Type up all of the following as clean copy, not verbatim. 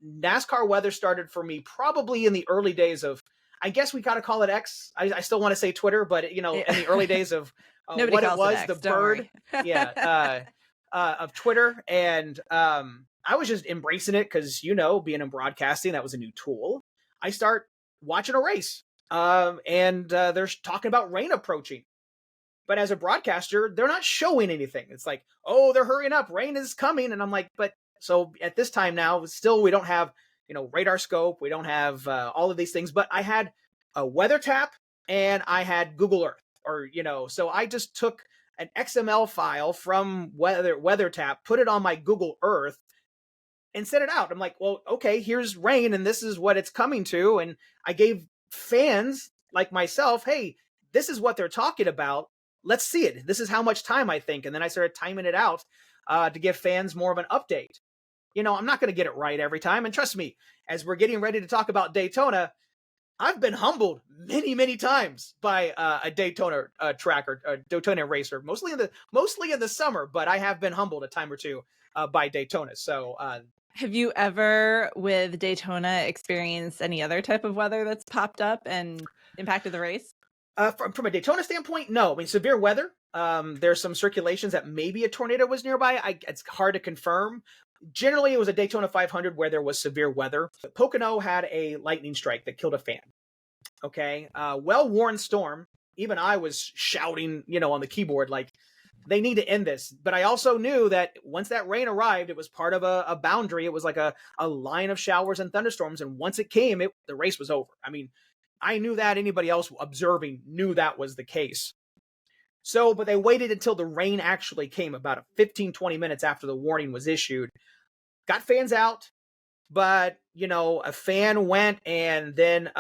NASCAR weather started for me probably in the early days of, I guess we got to call it X. I still want to say Twitter, but in the early days of Nobody what it calls it was, X, the don't bird, worry. yeah, of Twitter. And I was just embracing it because, being in broadcasting, that was a new tool. I start watching a race and they're talking about rain approaching. But as a broadcaster, they're not showing anything. It's like, oh, they're hurrying up. Rain is coming. And I'm like, but so at this time now, still, we don't have, radar scope. We don't have all of these things. But I had a weather tap and I had Google Earth so I just took an XML file from weather tap, put it on my Google Earth and sent it out. I'm like, well, okay, here's rain and this is what it's coming to. And I gave fans like myself, hey, this is what they're talking about. Let's see it. This is how much time I think. And then I started timing it out to give fans more of an update. I'm not going to get it right every time. And trust me, as we're getting ready to talk about Daytona, I've been humbled many, many times by a Daytona tracker, a Daytona racer, mostly in the summer, but I have been humbled a time or two by Daytona. So have you ever with Daytona experienced any other type of weather that's popped up and impacted the race? From a Daytona standpoint, no. I mean, severe weather. There's some circulations that maybe a tornado was nearby. It's hard to confirm. Generally, it was a Daytona 500 where there was severe weather. Pocono had a lightning strike that killed a fan. Okay, well-worn storm. Even I was shouting, on the keyboard, like, they need to end this. But I also knew that once that rain arrived, it was part of a boundary. It was like a line of showers and thunderstorms. And once it came, the race was over. I mean, I knew that. Anybody else observing knew that was the case. So, but they waited until the rain actually came, about 15, 20 minutes after the warning was issued. Got fans out, but, a fan went and then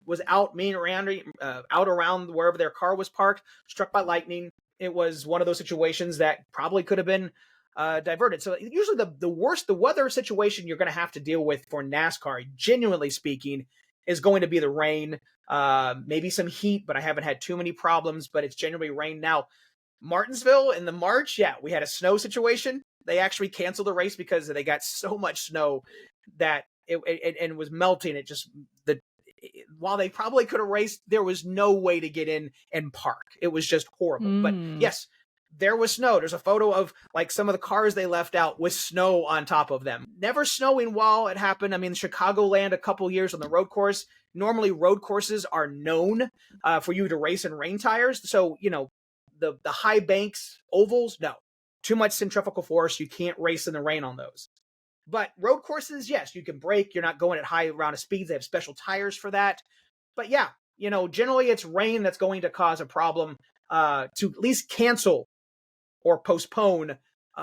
was out around wherever their car was parked, struck by lightning. It was one of those situations that probably could have been diverted. So usually the worst, the weather situation you're going to have to deal with for NASCAR, genuinely speaking, is going to be the rain, maybe some heat, but I haven't had too many problems, but it's generally rain. Now, Martinsville in the March, yeah, we had a snow situation. They actually canceled the race because they got so much snow that it was melting. While they probably could have raced, there was no way to get in and park. It was just horrible. But yes, there was snow. There's a photo of like some of the cars they left out with snow on top of them. Never snowing while it happened. I mean, Chicagoland a couple years on the road course. Normally road courses are known for you to race in rain tires. So, the high banks, ovals, no. Too much centrifugal force. You can't race in the rain on those. But road courses, yes, you can brake. You're not going at high amount of speeds. They have special tires for that. But yeah, generally it's rain that's going to cause a problem to at least cancel or postpone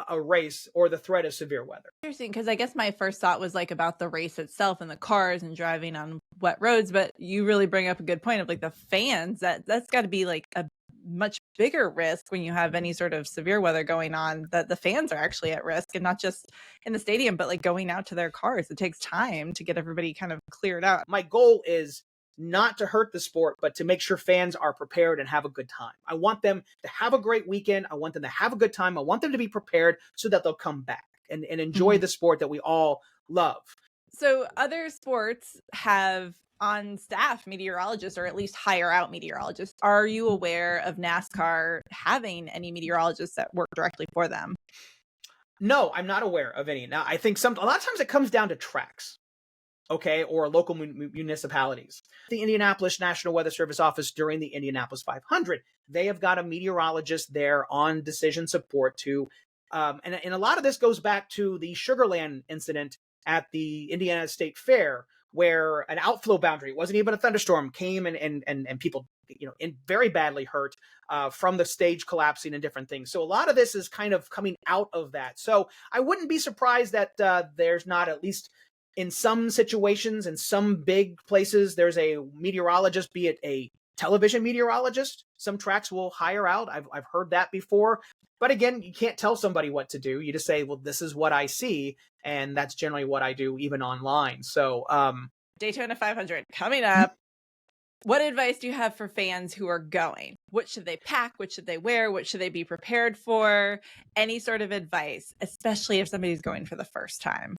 a race or the threat of severe weather. Interesting, because I guess my first thought was like about the race itself and the cars and driving on wet roads. But you really bring up a good point of like the fans. That's got to be like a much bigger risk when you have any sort of severe weather going on, that the fans are actually at risk, and not just in the stadium, but like going out to their cars. It takes time to get everybody kind of cleared out. My goal is not to hurt the sport, but to make sure fans are prepared and have a good time. I want them to have a great weekend. I want them to have a good time. I want them to be prepared so that they'll come back and enjoy the sport that we all love. So other sports have on staff meteorologists, or at least hire out meteorologists. Are you aware of NASCAR having any meteorologists that work directly for them? No, I'm not aware of any. Now, I think a lot of times it comes down to tracks, okay, or local municipalities. The Indianapolis National Weather Service office during the Indianapolis 500, they have got a meteorologist there on decision support to, and a lot of this goes back to the Sugarland incident at the Indiana State Fair, where an outflow boundary, it wasn't even a thunderstorm, came and people, very badly hurt from the stage collapsing and different things. So a lot of this is kind of coming out of that. So I wouldn't be surprised that there's not, at least in some situations, in some big places, there's a meteorologist, be it a television meteorologist. Some tracks will hire out. I've heard that before. But again, you can't tell somebody what to do. You just say, well, this is what I see. And that's generally what I do, even online. So Daytona 500 coming up. What advice do you have for fans who are going? What should they pack? What should they wear? What should they be prepared for? Any sort of advice, especially if somebody's going for the first time?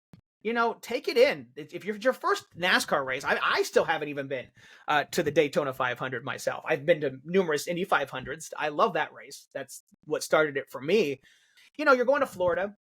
take it in. If you're your first NASCAR race, I still haven't even been to the Daytona 500 myself. I've been to numerous Indy 500s. I love that race. That's what started it for me. You're going to Florida.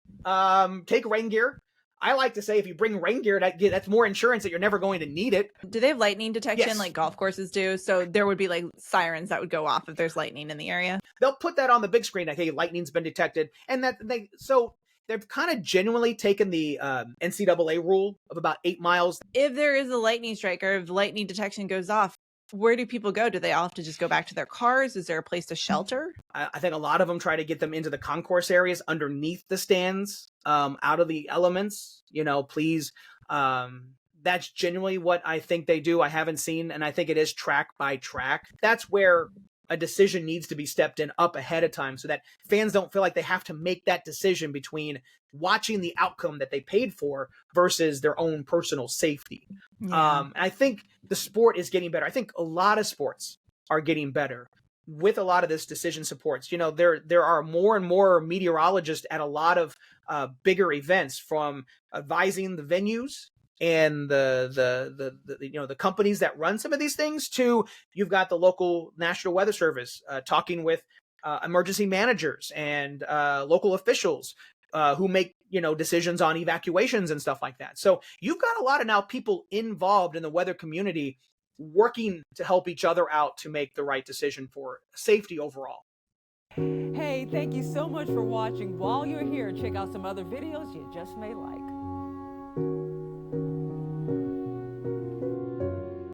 Take rain gear. I like to say if you bring rain gear, that's more insurance that you're never going to need it. Do they have lightning detection Yes. like golf courses do? So there would be like sirens that would go off if there's lightning in the area. They'll put that on the big screen, like, hey, lightning's been detected, and they've kind of genuinely taken the NCAA rule of about 8 miles. If there is a lightning strike or if lightning detection goes off, where do people go? Do they all have to just go back to their cars? Is there a place to shelter? I think a lot of them try to get them into the concourse areas underneath the stands, out of the elements. Please. That's genuinely what I think they do. I haven't seen, and I think it is track by track. That's where a decision needs to be stepped in up ahead of time so that fans don't feel like they have to make that decision between watching the outcome that they paid for versus their own personal safety. Yeah. And I think the sport is getting better. I think a lot of sports are getting better with a lot of this decision supports. There are more and more meteorologists at a lot of bigger events, from advising the venues and the companies that run some of these things, to you've got the local National Weather Service talking with emergency managers and local officials who make decisions on evacuations and stuff like that. So you've got a lot of now people involved in the weather community working to help each other out to make the right decision for safety overall. Hey, thank you so much for watching. While you're here, check out some other videos you just may like.